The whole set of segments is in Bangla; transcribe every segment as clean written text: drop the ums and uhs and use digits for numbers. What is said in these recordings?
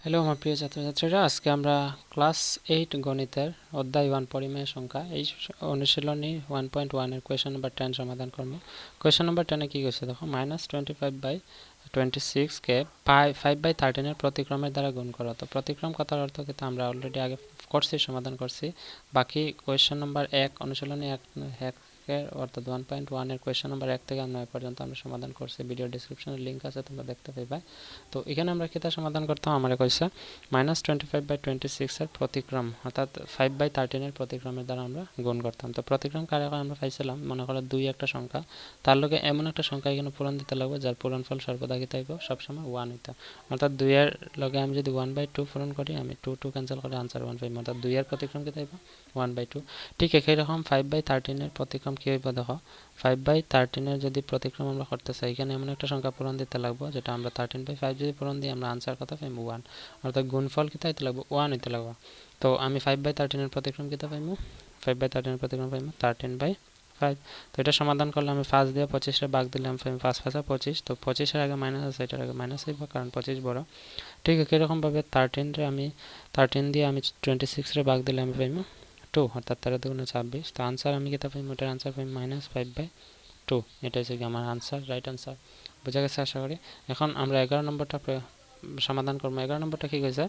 হ্যালো আমার প্রিয় ছাত্রছাত্রীরা, আজকে আমরা ক্লাস 8 গণিতের অধ্যায় 1 পরিমেয় সংখ্যা এই অনুশীলনী 1.1 এর কোয়েশ্চন নাম্বার 10 সমাধান করব। কোয়েশ্চন নাম্বার 10 এ কি কইছে দেখো, -25/26 কে 5/13 এর প্রতিক্রমের দ্বারা গুণ করো। তো প্রতিক্রম কথার অর্থ কিন্তু আমরা অলরেডি আগে করছি, সমাধান করছি। বাকি কোয়েশ্চন নাম্বার 1 অনুশীলনী 1 এর অর্থাৎ 1.1 এর কোয়েশ্চন নাম্বার 1 থেকে 9 পর্যন্ত আমরা সমাধান করছি। ভিডিও ডেসক্রিপশনে লিংক আছে, তোমরা দেখতে পাইবা। তো এখানে আমরা কিতা সমাধান করতাম, আমরা কইছে -25/26 এর প্রতিক্রম অর্থাৎ 5/13 এর প্রতিক্রমের দ্বারা আমরা গুণ করতাম। তো প্রতিক্রম কারে আমরা পাইছিলাম, মনে করো 2 একটা সংখ্যা, তার লগে এমন একটা সংখ্যা এখানে পূরণ দিতে লাগবে যার পূরণফল সর্বদা কি থাকবে, সবসময় 1 হইতা। অর্থাৎ 2 এর লগে আমি যদি 1/2 পূরণ করি, আমি 2 ক্যান্সেল করে আনসার 1 পাইব, অর্থাৎ 2 এর প্রতিক্রম কি থাকবে 1/2। ঠিক একই রকম 5/13 এর প্রতিক্রম কি হইব দেখো, 5/13 এর যদি প্রতিক্রম আমরা করতে চাই, এখানে এমন একটা সংখ্যা পূরণ দিতে লাগবে যেটা আমরা 13/5 যদি পূরণ দিই, আমরা আনসার কত পাইব 1, অর্থাৎ গুণফল কিতা হইতে লাগবে 1 হইতে লাগবে। তো আমি 5/13 এর প্রতিক্রম কিতা পাইব, 5/13 এর প্রতিক্রম পাইব 13/5। তো এটা সমাধান করলে আমি 5 দিয়ে 25 রে ভাগ দিলে আমি পাইব 5 5 25। তো 25 এর আগে মাইনাস আছে, এটার আগে মাইনাস হইব কারণ 25 বড়। ঠিক একইরকম ভাবে 13 দিয়ে আমি 26 রে ভাগ দিলে আমি পাইব 2, অর্থাৎ 13 দুগুণে 26। তো আনসার আমি কিতা পাইব, এটার আনসার পাইব -5/2। এটা হচ্ছে কি আমার আনসার, রাইট আনসার। বোঝা গেছে আশা করি। এখন আমরা 11 নম্বরটা সমাধান করবো। 11 নম্বরটা কি কইছে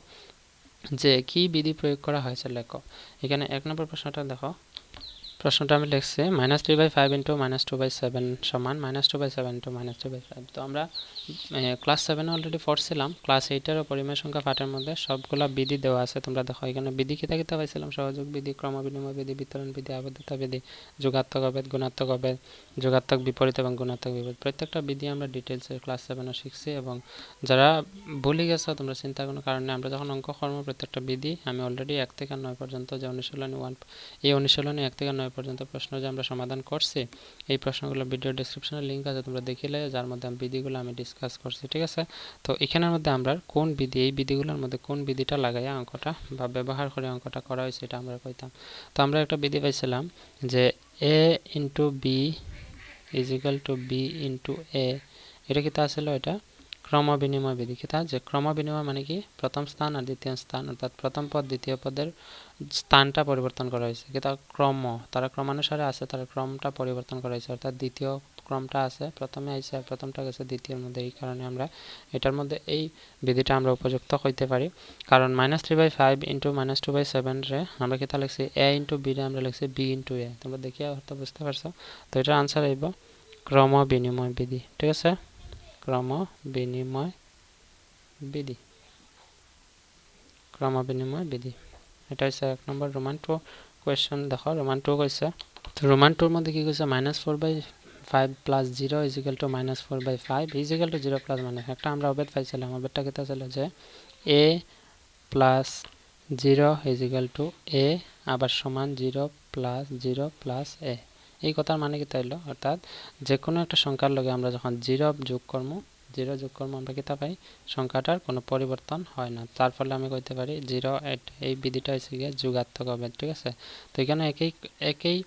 যে কি বিধি প্রয়োগ করা হয়েছে লেখো। এখানে 1 নম্বর প্রশ্নটা দেখো, প্রশ্নটা আমি লিখছি -3/5 × -2/7 সমান -2/7 × -2/5। তো আমরা ক্লাস 7 অলরেডি পড়ছিলাম, ক্লাস 8 পরিমেয় সংখ্যা পাঠের মধ্যে সবগুলা বিধি দেওয়া আছে। তোমরা দেখো এখানে বিধি কিতা কিতা পাইছিলাম, সহযোগ বিধি, ক্রমবিনিময় বিধি, বিতরণ বিধি, আবদ্ধতা বিধি, যোগাত্মক অভেদ, গুণাত্মক অভেদ, যোগাত্মক বিপরীত এবং গুণাত্মক বিপরীত। প্রত্যেকটা বিধি আমরা ডিটেলসে ক্লাস 7 শিখছি। এবং যারা ভুলে গেছো তোমরা চিন্তার কোনো কারণে, আমরা যখন অঙ্ক কর্ম প্রত্যেকটা বিধি আমি অলরেডি 1 থেকে 9 পর্যন্ত যে অনুশীলনী 1, এই অনুশীলনী 1 থেকে 9 পর্যন্ত প্রশ্ন যে আমরা সমাধান করছি, এই প্রশ্নগুলো ভিডিও ডেসক্রিপশনে লিঙ্ক আছে, তোমরা দেখিলে, যার মধ্যে আমি বিধিগুলো আমি ডিসকাস করছি। ঠিক আছে, তো এখানের মধ্যে আমরা কোন বিধি, এই বিধিগুলোর মধ্যে কোন বিধিটা লাগাইয়া অঙ্কটা বা ব্যবহার করে অঙ্কটা করা হয়েছে এটা আমরা কইতাম। তো আমরা একটা বিধি পাইছিলাম যে a × b = b × a। এটা কিতা আসলে, এটা ক্রমবিনিময় বিধি। কিতা যে ক্রমবিনিময় মানে কি, প্রথম স্থান আর দ্বিতীয় স্থান, অর্থাৎ প্রথম পদ দ্বিতীয় পদের স্থানটা পরিবর্তন করা হয়েছে। কিতা ক্রম, তারা ক্রমানুসারে আছে, তারা ক্রমটা পরিবর্তন করা হয়েছে। অর্থাৎ দ্বিতীয় ক্রমটা আছে, প্রথমে আইছে আর প্রথমটা গেছে দ্বিতীয়ের মধ্যে। এই কারণে আমরা এটার মধ্যে এই বিধিটা আমরা উপযুক্ত হইতে পারি। কারণ -3/5 × -2/7 রে আমরা কিতা লিখছি, a × b রে আমরা লিখছি b × a। তোমরা দেখিয়া হয়তো বুঝতে পারছো। তো এটার আনসার আইব ক্রমবিনিময় বিধি। ঠিক আছে, ক্রমবিনিময় বিধি, ক্রমবিনিময় বিধি। এটা হচ্ছে 1 নম্বর রোমান 2 কোয়েশ্চন। দেখো রোমান 2 কইছে, তো রোমান 2 এর মধ্যে কি কইছে, -4/5 + 0 = -4/5 = 0 প্লাস মানে একটা আমরা অভেদ পাইছিলাম। অভেদটা কিতা ছিল যে a + 0 = a আবার সমান 0 + 0 + a। এই কথার মানে কিতা হইলো, অর্থাৎ যে কোনো একটা সংখ্যার লগে আমরা যখন 0 যোগ করব, আমরা কিতা পাই, সংখ্যাটার কোনো পরিবর্তন হয় না। তার ফলে আমি কইতে পারি 0 এই বিধিটা হচ্ছে গিয়ে যোগাত্মক অভেদ। ঠিক আছে, তো এখানে একই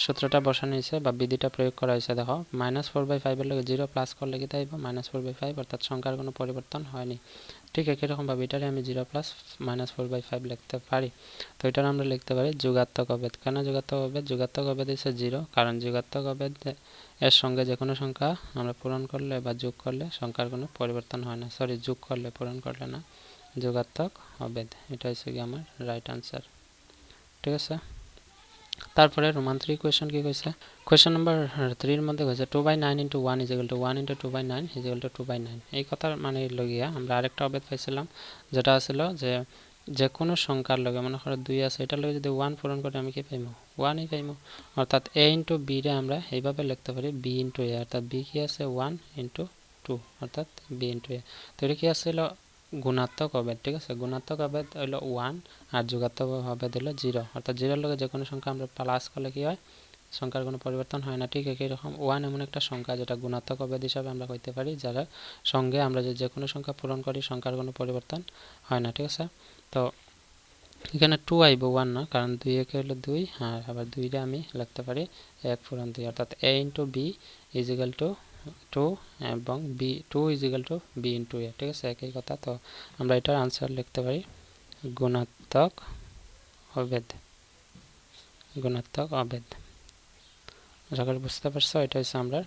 সূত্রটা বসানো হয়েছে বা বিধিটা প্রয়োগ করা হয়েছে। দেখো -4/5 এর লগে 0 প্লাস করলে কিতা হইব -4/5, অর্থাৎ সংখ্যার কোনো পরিবর্তন হয়নি। ঠিক একই রকমভাবে এটারে আমি 0 + -4/5 লিখতে পারি। তো এটার আমরা লিখতে পারি যোগাত্মক অভেদ। কেন যোগাত্মক অভেদ? যোগাত্মক অভেদ হচ্ছে 0, কারণ যোগাত্মক অভেদ এর সঙ্গে যে কোনো সংখ্যা আমরা পূরণ করলে বা যোগ করলে সংখ্যার কোনো পরিবর্তন হয় না। সরি, যোগ করলে, পূরণ করলে না। যোগাত্মক অভেদ, এটা হচ্ছে কি আমার রাইট আনসার। ঠিক আছে, তারপরে রোমান 3 কোয়েশ্চন কি কইছে, কোয়েশ্চন নাম্বার 3 এর মধ্যে কইছে 2/9 × 1 = 1 × 2/9 = 2/9। এই কথার মানে লগিয়া আমরা আরেকটা অভেদ পাইছিলাম, যেটা ছিল যে যে কোনো সংখ্যার লগে, মনে করো 2 আছে, এটার লগে যদি 1 পূরণ করে আমি কি পাইব, 1ই পাইব। অর্থাৎ a × b রে আমরা এইভাবে লিখতে পারি b × a, অর্থাৎ b কি আছে 1 × 2, অর্থাৎ b × a। তো এটা কি আসলে গুণাত্মক অভেদ। ঠিক আছে, গুণাত্মক অভেদ হলো 1 আর যোগাত্মক অভেদ হলো 0, অর্থাৎ 0 লগে যে কোনো সংখ্যা আমরা প্লাস করলে কি হয়, সংখ্যার কোনো পরিবর্তন হয় না। ঠিক একই রকম 1 এমন একটা সংখ্যা যেটা গুণাত্মক অভেদ হিসাবে আমরা কইতে পারি, যারা সঙ্গে আমরা যে কোনো সংখ্যা পূরণ করি সংখ্যার কোনো পরিবর্তন হয় না। ঠিক আছে, তো এখানে 2 আইব, 1 না, কারণ 2 একে হলো 2 আর আবার 2 রে আমি লিখতে পারি 1 পূরণ 2, অর্থাৎ a × b = টু এবং B 2 is equal to B into A, ঠিক আছে, একই কথা। তো আমরা এটার আনসার লিখতে পারি গুণাত্মক অভেদ, গুণাত্মক অভেদ। আশা করি বুঝতে পারছো। এটা হচ্ছে আমরা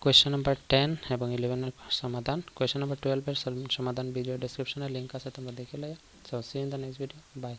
কোয়েশ্চেন নাম্বার 10 এবং 11 এর সমাধান। কোয়েশ্চেন নাম্বার 12 এর সমাধান ভিডিও ডেসক্রিপশনে লিংক আছে, তোমরা দেখে লও। So see in the next video, by.